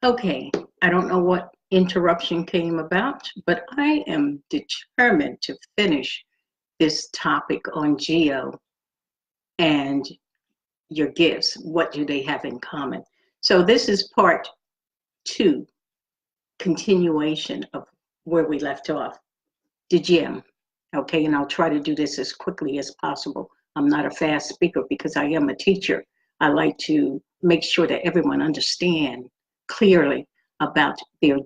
Okay, I don't know what interruption came about, but I am determined to finish this topic on Geo and your gifts. What do they have in common? So this is part two, continuation of where we left off, the gem. Okay, and I'll try to do this as quickly as possible. I'm not a fast speaker because I am a teacher. I like to make sure that everyone understand clearly about their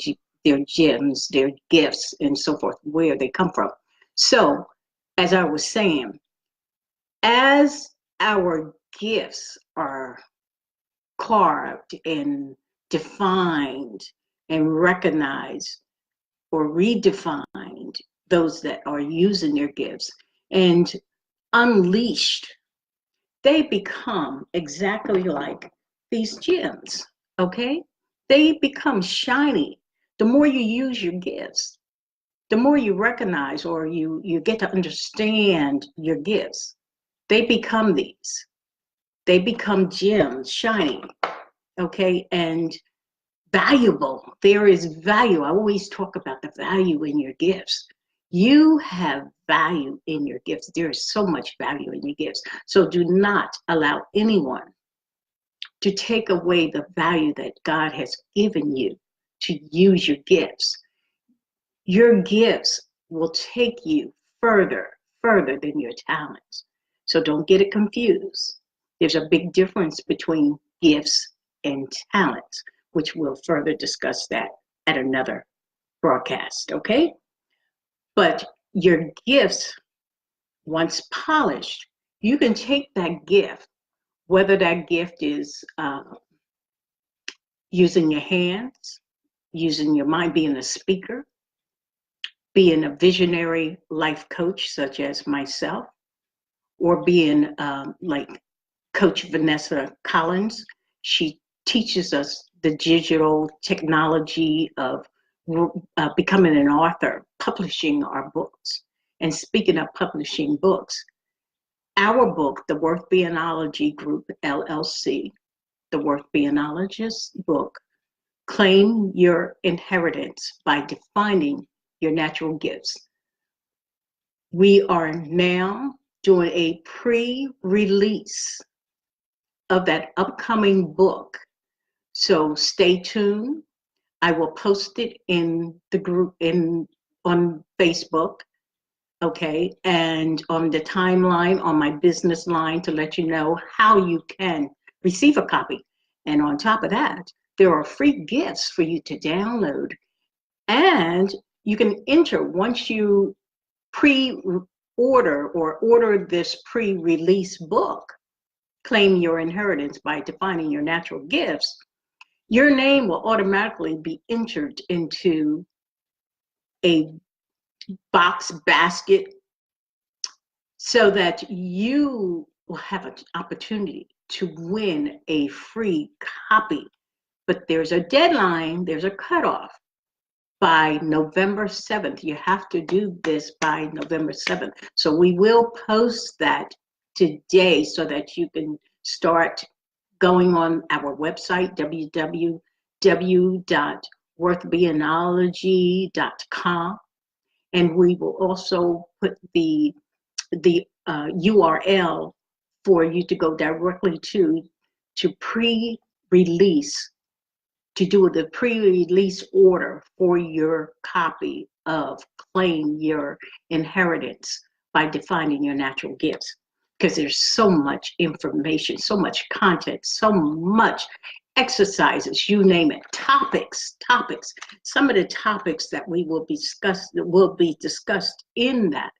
gems, their gifts, and so forth, where they come from. So, as I was saying, as our gifts are carved and defined and recognized or redefined, those that are using their gifts and unleashed, they become exactly like these gems, okay? They become shiny. The more you use your gifts, the more you recognize or you get to understand your gifts, they become these. They become gems, shiny, okay? And valuable. There is value. I always talk about the value in your gifts. You have value in your gifts. There is so much value in your gifts. So do not allow anyone to take away the value that God has given you to use your gifts. Your gifts will take you further than your talents. So don't get it confused. There's a big difference between gifts and talents, which we'll further discuss that at another broadcast, okay? But your gifts, once polished, you can take that gift, whether that gift is using your hands, using your mind, being a speaker, being a visionary life coach, such as myself, or being like Coach Vanessa Collins. She teaches us the digital technology of becoming an author, publishing our books. And speaking of publishing books, our book, the Worth Beanology Group, LLC, the Worth Beanologist book, Claim Your Inheritance by Defining Your Natural Gifts. We are now doing a pre-release of that upcoming book. So stay tuned. I will post it in the group on Facebook, okay, and on the timeline on my business line to let you know how you can receive a copy. And on top of that, there are free gifts for you to download. And you can enter once you pre-order or order this pre-release book, Claim Your Inheritance by Defining Your Natural Gifts. Your name will automatically be entered into a box basket so that you will have an opportunity to win a free copy. But there's a deadline, there's a cutoff by November 7th. You have to do this by November 7th. So we will post that today so that you can start going on our website, www.worthbeanology.com. And we will also put the URL for you to go directly to pre-release, to do the pre-release order for your copy of Claim Your Inheritance by Defining Your Natural Gifts. Because there's so much information, so much content, so much exercises, you name it, topics. Some of the topics that will be discussed in that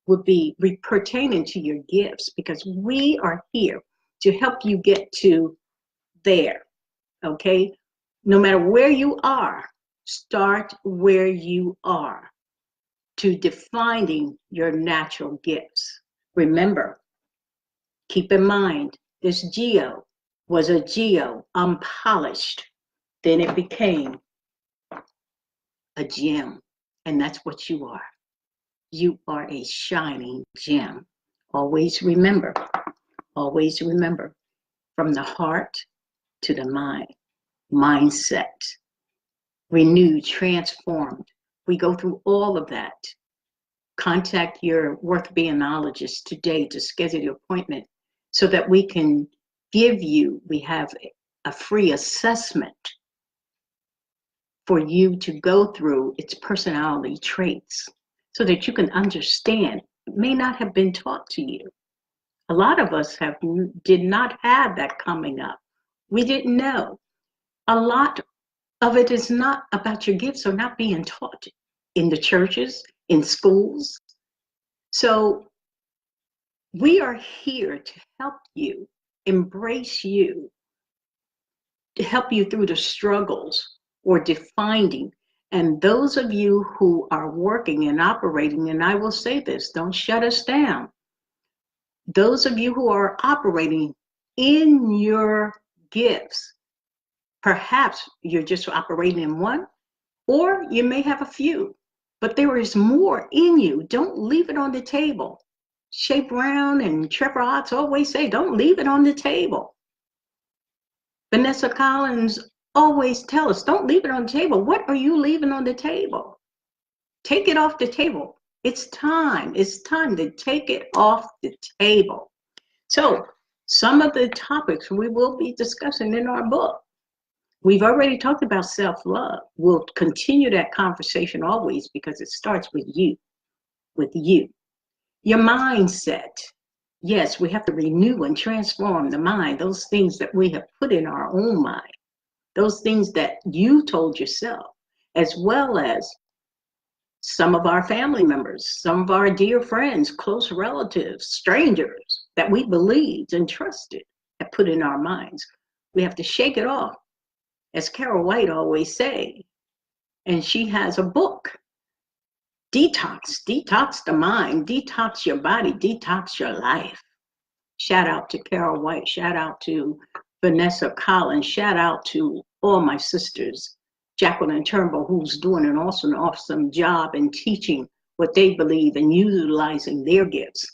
would be pertaining to your gifts, because we are here to help you get to there, okay? No matter where you are, start where you are to defining your natural gifts. Remember, keep in mind, this Geo was a Geo unpolished. Then it became a gem, and that's what you are. You are a shining gem. Always remember, from the heart to the mind, mindset, renewed, transformed. We go through all of that. Contact your worth beingologist today to schedule your appointment so that we can we have a free assessment for you to go through its personality traits so that you can understand. It may not have been taught to you. A lot of us did not have that coming up. We didn't know. A lot of it is not about your gifts or not being taught in the churches, in schools. So we are here to help you, embrace you, to help you through the struggles or defining. And those of you who are working and operating, and I will say this, don't shut us down. Those of you who are operating in your gifts, perhaps you're just operating in one, or you may have a few, but there is more in you. Don't leave it on the table. Shay Brown and Trevor Otts always say, don't leave it on the table. Vanessa Collins always tell us, don't leave it on the table. What are you leaving on the table? Take it off the table. It's time to take it off the table. So some of the topics we will be discussing in our book. We've already talked about self-love. We'll continue that conversation always because it starts with you, Your mindset. Yes, we have to renew and transform the mind, those things that we have put in our own mind, those things that you told yourself, as well as some of our family members, some of our dear friends, close relatives, strangers that we believed and trusted have put in our minds. We have to shake it off, as Carol White always say, and she has a book, Detox the mind, detox your body, detox your life. Shout out to Carol White, shout out to Vanessa Collins, shout out to all my sisters, Jacqueline Turnbull, who's doing an awesome job in teaching what they believe and utilizing their gifts.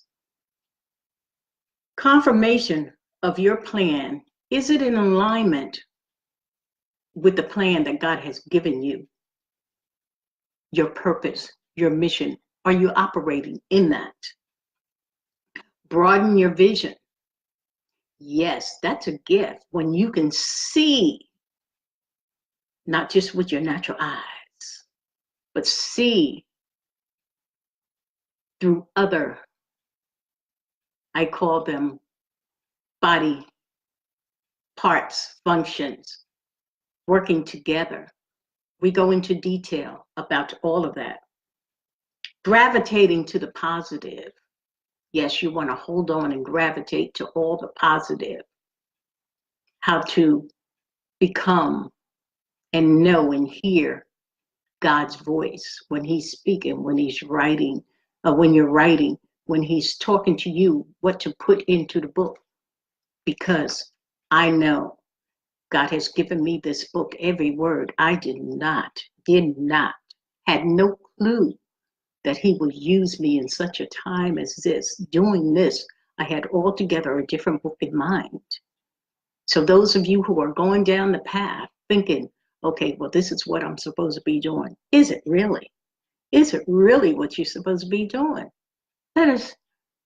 Confirmation of your plan. Is it in alignment with the plan that God has given you? Your purpose, your mission. Are you operating in that? Broaden your vision. Yes, that's a gift when you can see, not just with your natural eyes, but see through other, I call them body parts, functions, working together. We go into detail about all of that. Gravitating to the positive. Yes, you want to hold on and gravitate to all the positive. How to become and know and hear God's voice when he's speaking, when he's writing, when you're writing, when he's talking to you, what to put into the book. Because I know God has given me this book, every word. I did not, had no clue that he would use me in such a time as this. Doing this, I had altogether a different book in mind. So those of you who are going down the path thinking, okay, well, this is what I'm supposed to be doing. Is it really? Is it really what you're supposed to be doing? Let us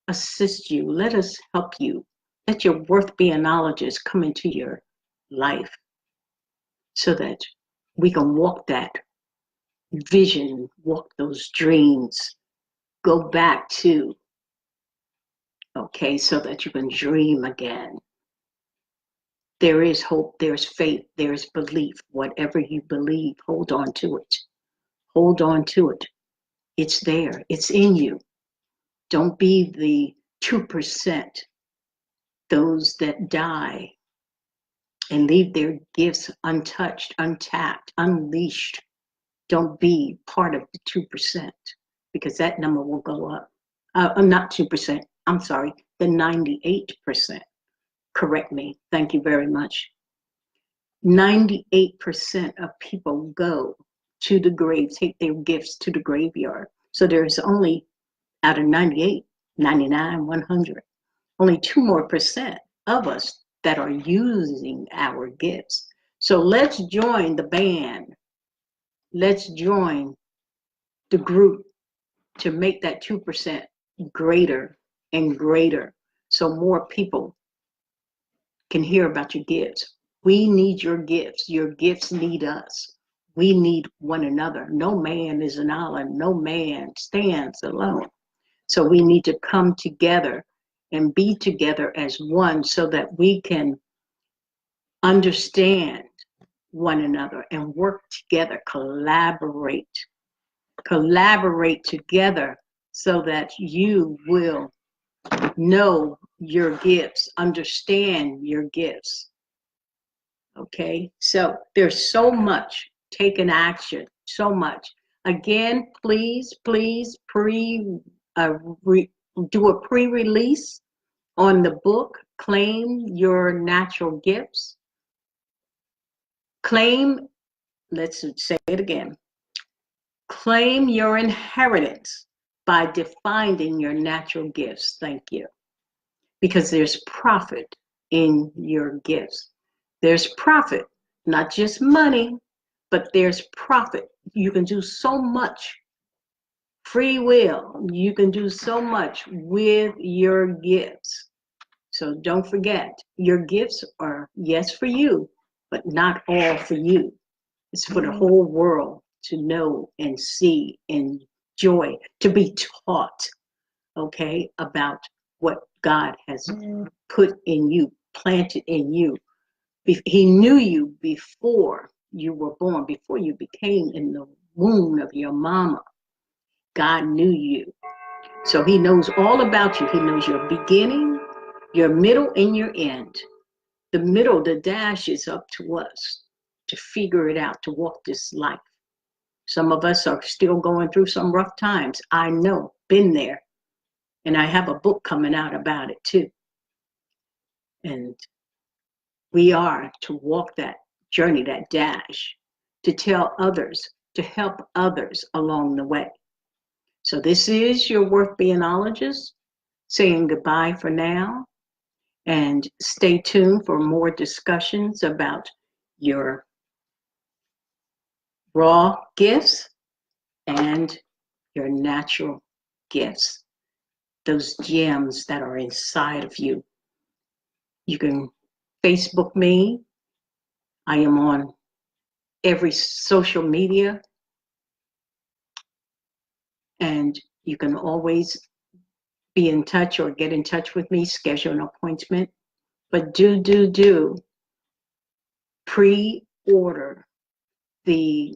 assist you. Let us help you. Let your worth beingologist come into your life so that we can walk that vision, walk those dreams, go back to, okay, so that you can dream again. There is hope, there's faith, there's belief. Whatever you believe, hold on to it. Hold on to it. It's there, it's in you. Don't be the 2%, those that die and leave their gifts untouched, untapped, unleashed. Don't be part of the 2%, because that number will go up. Not 2%, I'm sorry, the 98%. Correct me, thank you very much. 98% of people go to the grave, take their gifts to the graveyard. So there's only, out of 98, 99, 100, only 2% more of us that are using our gifts. So let's join the band. Let's join the group to make that 2% greater and greater, so more people can hear about your gifts. We need your gifts. Your gifts need us. We need one another. No man is an island. No man stands alone. So we need to come together and be together as one so that we can understand one another and work together, collaborate together so that you will know your gifts, understand your gifts. Okay, so there's so much taking action, so much. Again, please do a pre-release on the book, Claim Your Natural Gifts. Let's say it again. Claim your inheritance by defining your natural gifts. Thank you. Because there's profit in your gifts. There's profit, not just money, but there's profit. You can do so much. Free will. You can do so much with your gifts. So don't forget, your gifts are, yes, for you, but not all for you. It's for the whole world to know and see and enjoy, to be taught, okay, about what God has put in you, planted in you. He knew you before you were born, before you became in the womb of your mama. God knew you. So he knows all about you. He knows your beginning, your middle, and your end. The middle, the dash, is up to us to figure it out, to walk this life. Some of us are still going through some rough times. I know, been there. And I have a book coming out about it too. And we are to walk that journey, that dash, to tell others, to help others along the way. So this is your Worth Beingologist saying goodbye for now. And stay tuned for more discussions about your raw gifts and your natural gifts, those gems that are inside of you. You can Facebook me. I am on every social media. And you can always be in touch or get in touch with me, schedule an appointment. But do pre-order the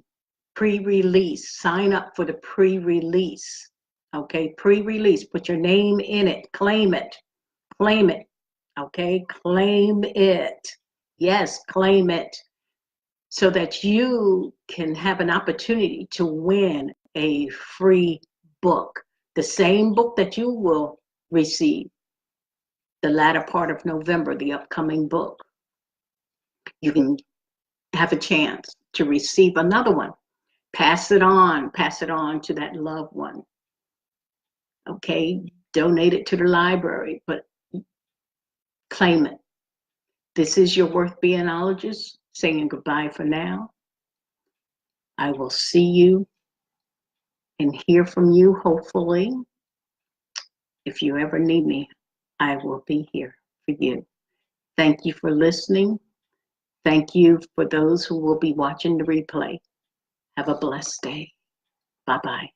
pre-release. Sign up for the pre-release. Okay, pre-release. Put your name in it. Claim it. Claim it. Okay, claim it. Yes, claim it. So that you can have an opportunity to win a free book. The same book that you will receive the latter part of November, the upcoming book. You can have a chance to receive another one. Pass it on to that loved one. Okay, donate it to the library, but claim it. This is your Worth Beingologist saying goodbye for now. I will see you and hear from you, hopefully. If you ever need me, I will be here for you. Thank you for listening. Thank you for those who will be watching the replay. Have a blessed day. Bye-bye.